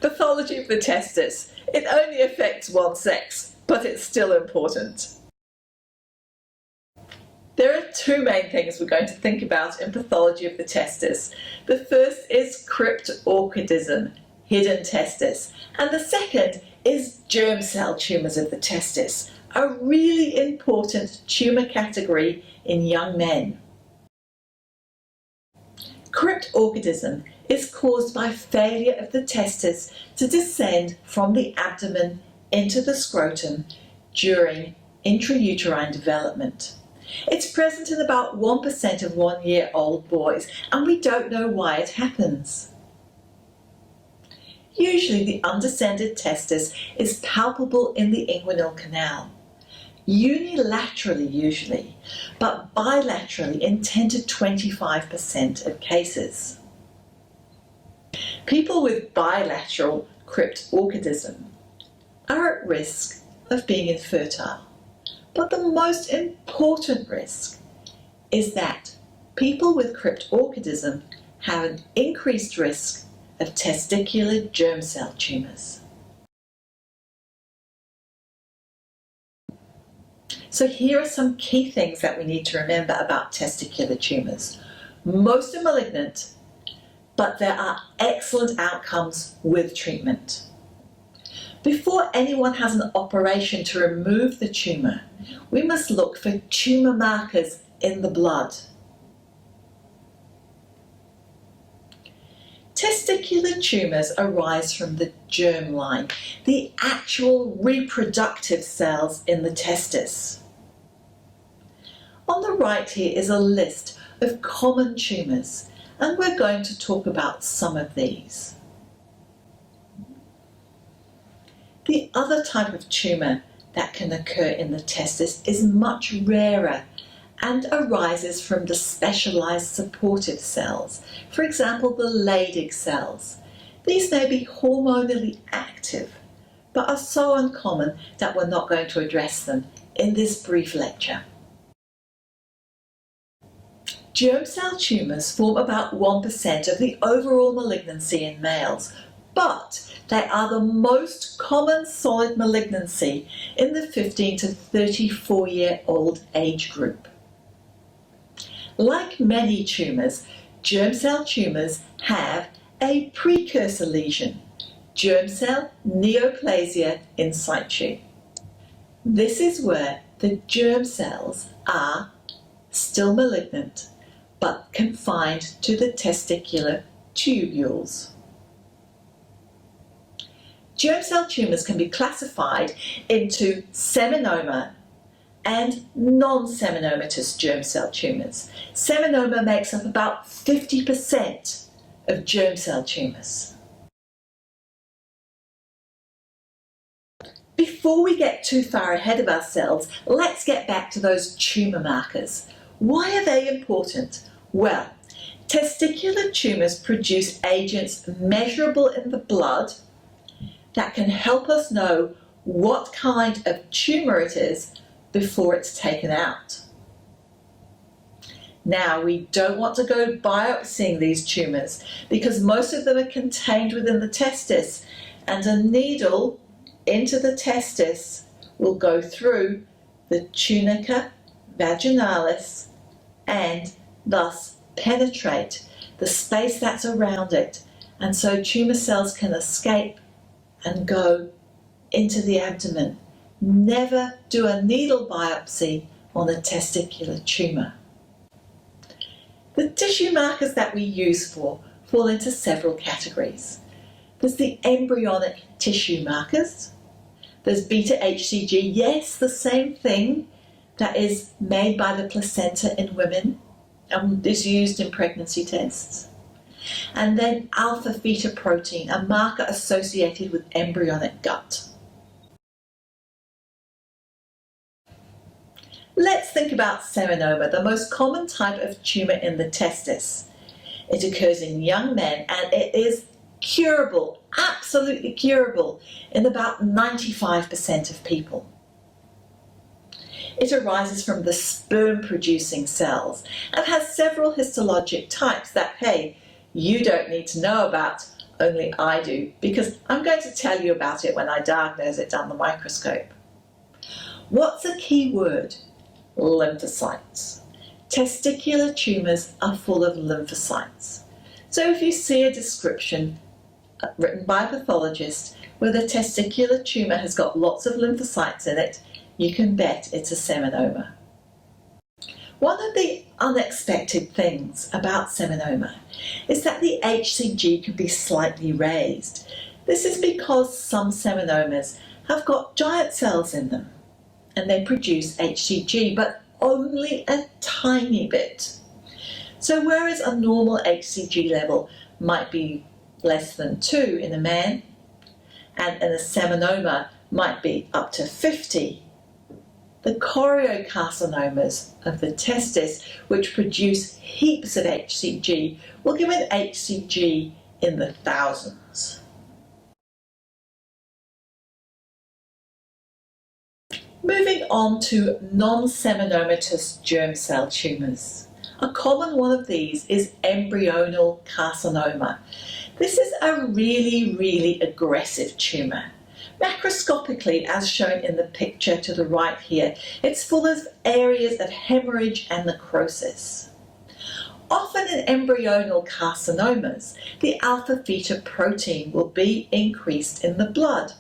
Pathology of the testis. It only affects one sex, but it's still important. There are two main things we're going to think about in pathology of the testis. The first is Cryptorchidism, hidden testis, and the second is germ cell tumours of the testis, a really important tumour category in young men. Cryptorchidism is caused by failure of the testis to descend from the abdomen into the scrotum during intrauterine development. It's present in about 1% of 1-year-old boys, and we don't know why it happens. Usually the undescended testis is palpable in the inguinal canal, unilaterally usually, but bilaterally in 10 to 25% of cases. People with bilateral cryptorchidism are at risk of being infertile, but the most important risk is that people with cryptorchidism have an increased risk of testicular germ cell tumours. So here are some key things that we need to remember about testicular tumours. Most are malignant, but there are excellent outcomes with treatment. Before anyone has an operation to remove the tumour, we must look for tumour markers in the blood. Testicular tumours arise from the germ line, the actual reproductive cells in the testis. On the right here is a list of common tumours, and we're going to talk about some of these. The other type of tumour that can occur in the testis is much rarer and arises from the specialised supportive cells, for example the Leydig cells. These may be hormonally active, but are so uncommon that we're not going to address them in this brief lecture. Germ cell tumours form about 1% of the overall malignancy in males, but they are the most common solid malignancy in the 15 to 34-year-old age group. Like many tumours, germ cell tumours have a precursor lesion, germ cell neoplasia in situ. This is where the germ cells are still malignant, but confined to the testicular tubules. Germ cell tumours can be classified into seminoma and non-seminomatous germ cell tumours. Seminoma makes up about 50% of germ cell tumours. Before we get too far ahead of ourselves, let's get back to those tumour markers. Why are they important? Well, testicular tumours produce agents measurable in the blood that can help us know what kind of tumour it is before it's taken out. Now, we don't want to go biopsying these tumours because most of them are contained within the testis, and a needle into the testis will go through the tunica vaginalis and thus penetrate the space that's around it, and so tumour cells can escape and go into the abdomen. Never do a needle biopsy on a testicular tumour. The tissue markers that we use fall into several categories. There's the embryonic tissue markers. There's beta-HCG, yes, the same thing that is made by the placenta in women and is used in pregnancy tests. And then alpha-fetoprotein, a marker associated with embryonic gut. Let's think about seminoma, the most common type of tumour in the testis. It occurs in young men and it is curable, absolutely curable, in about 95% of people. It arises from the sperm-producing cells and has several histologic types that, hey, you don't need to know about. only I do, because I'm going to tell you about it when I diagnose it down the microscope. What's a key word? Lymphocytes. Testicular tumours are full of lymphocytes. So if you see a description written by a pathologist where the testicular tumour has got lots of lymphocytes in it, you can bet it's a seminoma. One of the unexpected things about seminoma is that the HCG can be slightly raised. This is because some seminomas have got giant cells in them and they produce HCG, but only a tiny bit. So whereas a normal HCG level might be less than 2 in a man, and in a seminoma might be up to 50, the choriocarcinomas of the testis, which produce heaps of HCG, will give an HCG in the thousands. Moving on to non-seminomatous germ cell tumours. A common one of these is embryonal carcinoma. This is a really aggressive tumour. Macroscopically, as shown in the picture to the right here, it's full of areas of hemorrhage and necrosis. Often in embryonal carcinomas, the alpha-fetoprotein will be increased in the blood.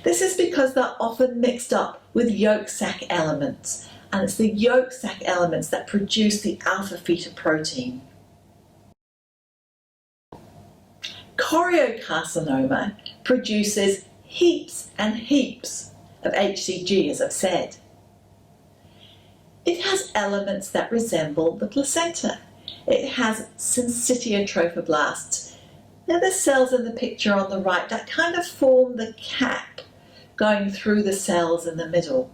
This is because they're often mixed up with yolk sac elements, and it's the yolk sac elements that produce the alpha-fetoprotein. Choriocarcinoma produces heaps and heaps of HCG, as I've said. It has elements that resemble the placenta. It has syncytial trophoblasts. They're the cells in the picture on the right that kind of form the cap going through the cells in the middle.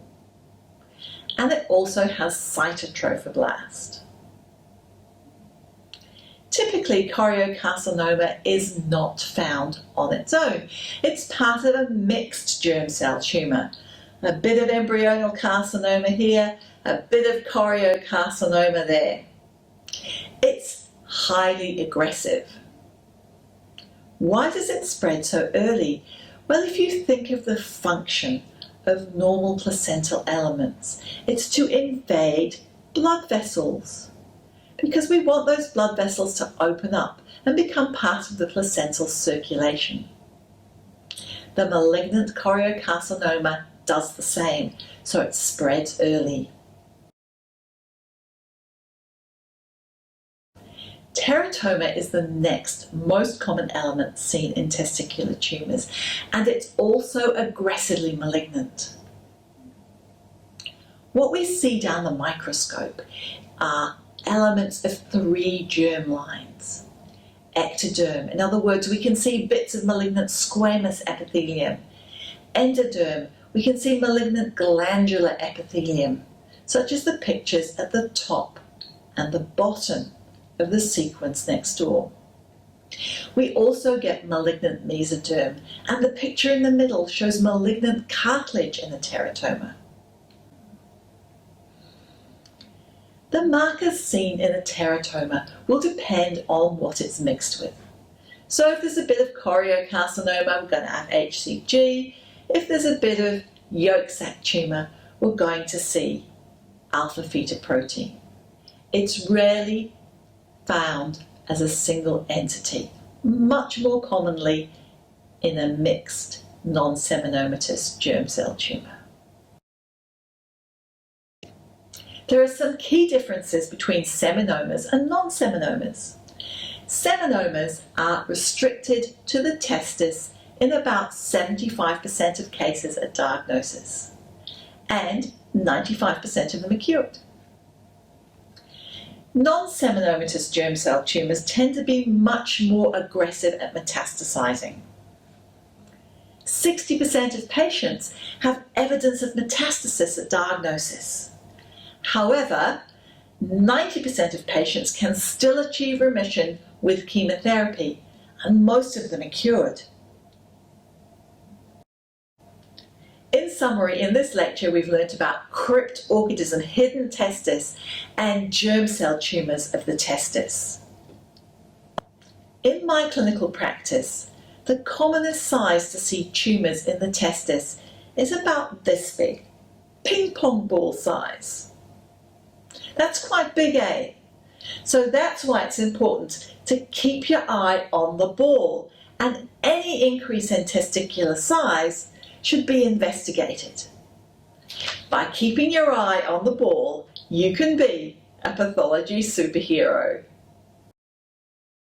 And it also has cytotrophoblast. Typically, choriocarcinoma is not found on its own. It's part of a mixed germ cell tumour. A bit of embryonal carcinoma here, a bit of choriocarcinoma there. It's highly aggressive. Why does it spread so early? Well, if you think of the function of normal placental elements, it's to invade blood vessels, because we want those blood vessels to open up and become part of the placental circulation. The malignant choriocarcinoma does the same, so it spreads early. Teratoma is the next most common element seen in testicular tumours, and it's also aggressively malignant. What we see down the microscope are elements of 3 germ lines. Ectoderm, in other words, we can see bits of malignant squamous epithelium. Endoderm, we can see malignant glandular epithelium, such as the pictures at the top and the bottom of the sequence next door. We also get malignant mesoderm, and the picture in the middle shows malignant cartilage in the teratoma. The markers seen in a teratoma will depend on what it's mixed with. So if there's a bit of choriocarcinoma, we're going to have HCG. If there's a bit of yolk sac tumour, we're going to see alpha-fetoprotein. It's rarely found as a single entity, much more commonly in a mixed non-seminomatous germ cell tumour. There are some key differences between seminomas and non-seminomas. Seminomas are restricted to the testis in about 75% of cases at diagnosis, and 95% of them are cured. Non-seminomatous germ cell tumours tend to be much more aggressive at metastasizing. 60% of patients have evidence of metastasis at diagnosis. However, 90% of patients can still achieve remission with chemotherapy, and most of them are cured. In summary, in this lecture we've learnt about Cryptorchidism, hidden testis, and germ cell tumours of the testis. In my clinical practice, The commonest size to see tumours in the testis is about this big, ping pong ball size. That's quite big, eh? So that's why it's important to keep your eye on the ball, and any increase in testicular size should be investigated. By keeping your eye on the ball, you can be a pathology superhero.